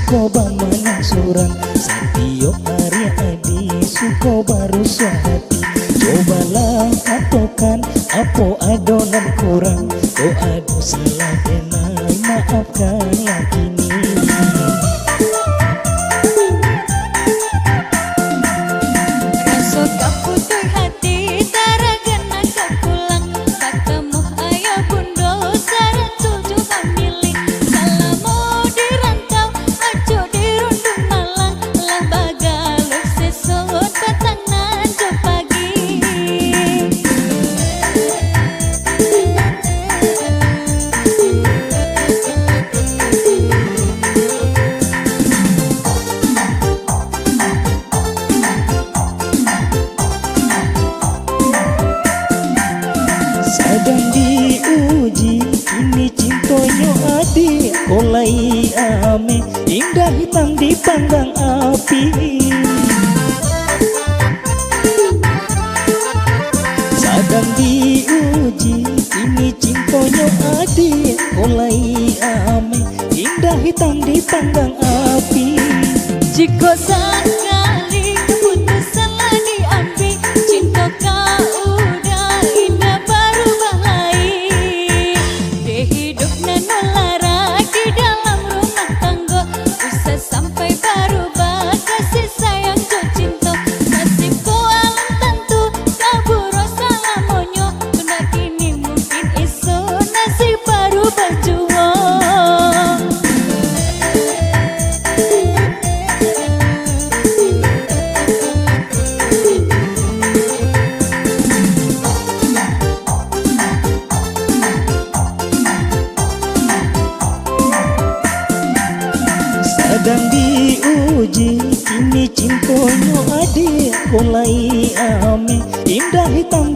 Sukoba menang suran Satio Arya Adi Sukoba ruswa hati. Cobalah katakan apa adonan kurang. Oh aduh salah denai maafkanlah kini. Rasa kaputuh hati taragana kapulang. Ketemu ayah bundo sarang tujuh hamili. Salamu dirantau ajo dirundung malang. Lambaga lu sesot batangan jo pagi. Sedang diuji ini cintonya adik oleh ame. Indah hitam dipanggang api. Sedang diuji ini cintonya adik oleh ame. Indah hitam dipanggang api. Jika sekali keputusan lah diambil, cinta kau udah indah berubah lain. Di hidup lara di dalam rumah tangga, usah sampai berubah kasih sayang jo cinta. Nasibku alam tentu kabur salah monyo. Tunda kini mungkin isu nasib baru berjuang. Sedang diuji kini cintonya adik oleh ame. Indah hitam